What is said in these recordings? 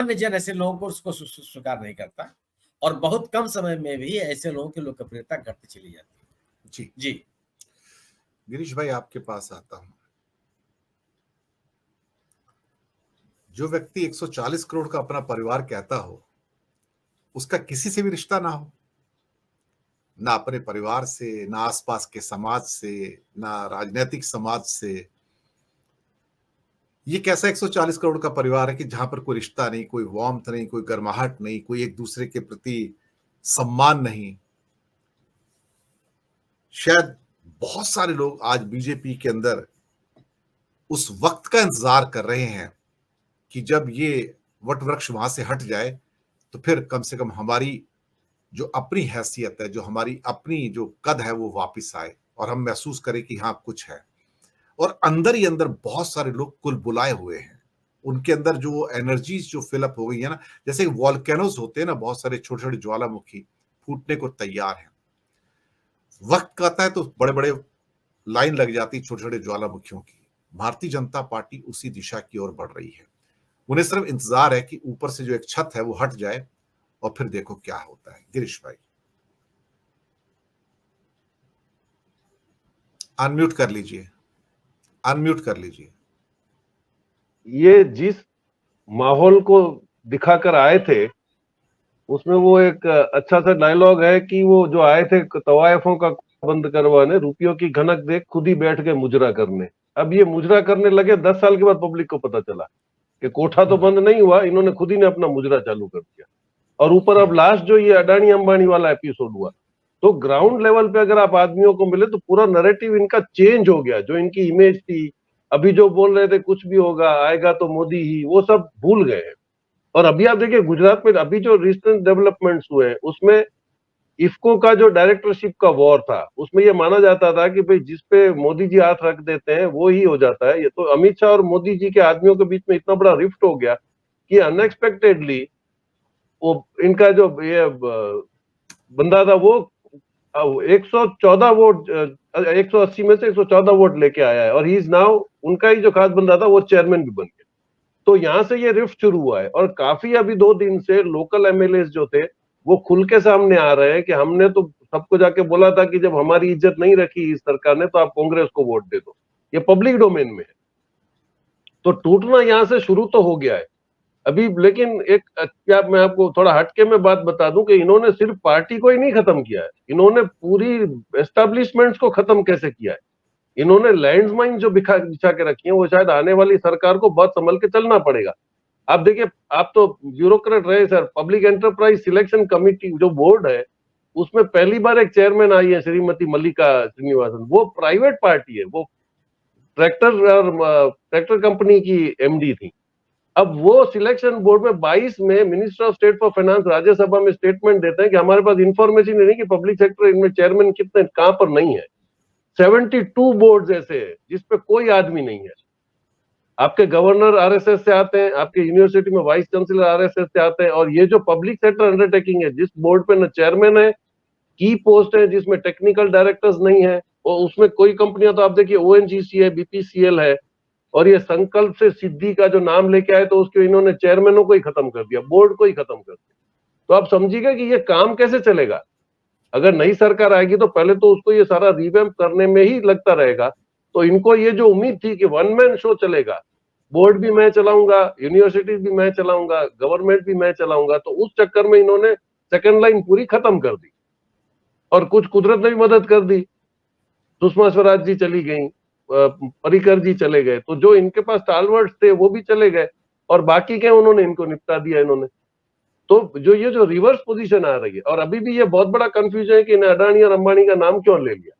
जन ऐसे लोगों को उसको स्वीकार नहीं करता और बहुत कम समय में भी ऐसे लोगों की लोकप्रियता घटती चली जाती है। जी जी गिरीश भाई, आपके पास आता हूं। जो व्यक्ति 140 करोड़ का अपना परिवार कहता हो, उसका किसी से भी रिश्ता ना हो, ना अपने परिवार से, ना आसपास के समाज से, ना राजनीतिक समाज से, ये कैसा 140 करोड़ का परिवार है कि जहां पर कोई रिश्ता नहीं, कोई वार्मथ नहीं, कोई गर्माहट नहीं, कोई एक दूसरे के प्रति सम्मान नहीं। शायद बहुत सारे लोग आज बीजेपी के अंदर उस वक्त का इंतजार कर रहे हैं कि जब ये वट वृक्ष वहां से हट जाए तो फिर कम से कम हमारी जो अपनी हैसियत है, जो हमारी अपनी जो कद है, वो वापस आए और हम महसूस करें कि हाँ कुछ है। और अंदर ही अंदर बहुत सारे लोग कुल बुलाए हुए हैं, उनके अंदर जो एनर्जीज जो फिलअप हो गई है ना, जैसे वॉल्केनोज होते हैं ना, बहुत सारे छोटे छोटे ज्वालामुखी फूटने को तैयार हैं। वक्त कहता है तो बड़े बड़े लाइन लग जाती छोटे छोटे ज्वालामुखियों की। भारतीय जनता पार्टी उसी दिशा की ओर बढ़ रही है। उन्हें सिर्फ इंतजार है कि ऊपर से जो एक छत है वो हट जाए और फिर देखो क्या होता है। गिरीश भाई अनम्यूट कर लीजिए, अनम्यूट कर लीजिए। ये जिस माहौल को दिखाकर आए थे उसमें वो एक अच्छा सा डायलॉग है कि वो जो आए थे तवायफों का बंद करवाने, रुपयों की घनक देख खुद ही बैठ गए मुजरा करने। अब ये मुजरा करने लगे, 10 साल के बाद पब्लिक को पता चला कि कोठा तो बंद नहीं हुआ, इन्होंने खुद ही ने अपना मुजरा चालू कर दिया। और ऊपर अब लास्ट जो ये अडानी अंबानी वाला एपिसोड हुआ, तो ग्राउंड लेवल पे अगर आप आदमियों को मिले तो पूरा नैरेटिव इनका चेंज हो गया। जो इनकी इमेज थी, अभी जो बोल रहे थे कुछ भी होगा, आएगा तो मोदी ही, वो सब भूल गए हैं। और अभी आप देखिए गुजरात में अभी जो रिसेंट डेवलपमेंट्स हुए हैं उसमें इफको का जो डायरेक्टरशिप का वॉर था, उसमें ये माना जाता था कि भाई जिस पे मोदी जी हाथ रख देते हैं वो ही हो जाता है। ये तो अमित शाह और मोदी जी के आदमियों के बीच में इतना बड़ा रिफ्ट हो गया कि अनएक्सपेक्टेडली वो इनका जो ये बंदा था वो 114 वोट 180 में से 114 वोट लेके आया है और ही इज नाउ, उनका ही जो खास बंदा था वो चेयरमैन भी बन गया। तो यहां से ये रिफ्ट शुरू हुआ है और काफी अभी 2 दिन से लोकल एमएलए जो थे वो खुल के सामने आ रहे हैं कि हमने तो सबको जाके बोला था कि जब हमारी इज्जत नहीं रखी इस सरकार ने तो आप कांग्रेस को वोट दे दो। ये पब्लिक डोमेन में है। तो टूटना यहां से शुरू तो हो गया है अभी। लेकिन एक क्या मैं आपको थोड़ा हटके में बात बता दूं कि इन्होंने सिर्फ पार्टी को ही नहीं खत्म किया है, इन्होंने पूरी एस्टेब्लिशमेंट्स को खत्म कैसे किया है। इन्होंने लैंडमाइन जो बिछा के रखी है वो शायद आने वाली सरकार को बहुत संभल के चलना पड़ेगा। आप देखिए, आप तो ब्यूरोक्रेट रहे sir, public enterprise selection committee जो बोर्ड है उसमें पहली बार एक चेयरमैन आई है श्रीमती मल्लिका श्रीनिवासन। वो प्राइवेट पार्टी है, वो ट्रैक्टर कंपनी की एमडी थी। अब वो सिलेक्शन बोर्ड में 22 में minister of state for finance Rajya Sabha में स्टेटमेंट देते हैं कि हमारे पास इंफॉर्मेशन नहीं कि पब्लिक सेक्टर इनमें चेयरमैन कितने कहां पर नहीं है। 72 बोर्ड ऐसे है जिसपे कोई आदमी नहीं है। आपके गवर्नर आरएसएस से आते हैं, आपके यूनिवर्सिटी में वाइस चांसलर आरएसएस से आते हैं। और ये जो पब्लिक सेक्टर अंडरटेकिंग है जिस बोर्ड पे न चेयरमैन है, की पोस्ट है जिसमें टेक्निकल डायरेक्टर्स नहीं है, और उसमें कोई कंपनियां तो आप देखिए ओएनजीसी है, बीपीसीएल है, और ये संकल्प से सिद्धि का जो नाम लेके आए तो उसके इन्होंने चेयरमैनों को ही खत्म कर दिया, बोर्ड को ही खत्म कर दिया। तो आप समझिएगा कि ये काम कैसे चलेगा। अगर नई सरकार आएगी तो पहले तो उसको ये सारा रिवैम्प करने में ही लगता रहेगा। तो इनको ये जो उम्मीद थी कि वन मैन शो चलेगा, बोर्ड भी मैं चलाऊंगा, यूनिवर्सिटी भी मैं चलाऊंगा, गवर्नमेंट भी मैं चलाऊंगा, तो उस चक्कर में इन्होंने सेकंड लाइन पूरी खत्म कर दी। और कुछ कुदरत ने भी मदद कर दी, सुषमा स्वराज जी चली गई, पर्रिकर जी चले गए, तो जो इनके पास स्टालवर्ड्स थे वो भी चले गए और बाकी के उन्होंने इनको निपटा दिया इन्होंने। तो ये जो रिवर्स पोजीशन आ रही है, और अभी भी ये बहुत बड़ा कंफ्यूजन है कि इन्हें अडानी और अंबानी का नाम क्यों ले लिया।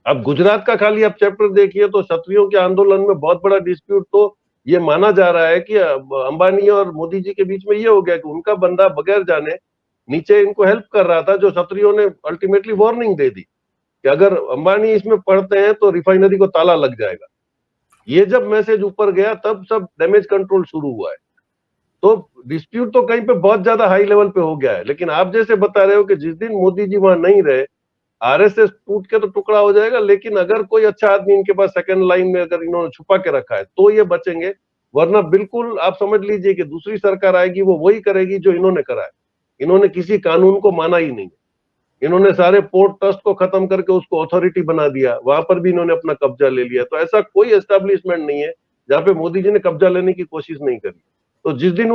अब गुजरात का खाली आप चैप्टर देखिए तो क्षत्रियों के आंदोलन में बहुत बड़ा डिस्प्यूट तो ये माना जा रहा है कि अंबानी और मोदी जी के बीच में ये हो गया कि उनका बंदा बगैर जाने नीचे इनको हेल्प कर रहा था, जो क्षत्रियों ने अल्टीमेटली वार्निंग दे दी कि अगर अंबानी इसमें पढ़ते हैं तो रिफाइनरी को ताला लग जाएगा। ये जब मैसेज ऊपर गया तब सब डैमेज कंट्रोल शुरू हुआ है। तो डिस्प्यूट तो कहीं पे बहुत ज्यादा हाई लेवल पे हो गया है। लेकिन आप जैसे बता रहे हो कि जिस दिन मोदी जी वहां नहीं रहे, आरएसएस टूट के तो टुकड़ा हो जाएगा, लेकिन अगर कोई अच्छा आदमी इनके पास सेकंड लाइन में अगर इन्होंने छुपा के रखा है तो ये बचेंगे, वरना बिल्कुल आप समझ लीजिए कि दूसरी सरकार आएगी, वो वही करेगी जो इन्होंने करा है। इन्होंने किसी कानून को माना ही नहीं। इन्होंने सारे पोर्ट ट्रस्ट को खत्म करके उसको अथॉरिटी बना दिया, वहां पर भी इन्होंने अपना कब्जा ले लिया। तो ऐसा कोई एस्टेब्लिशमेंट नहीं है जहां पे मोदी जी ने कब्जा लेने की कोशिश नहीं करी। तो जिस दिन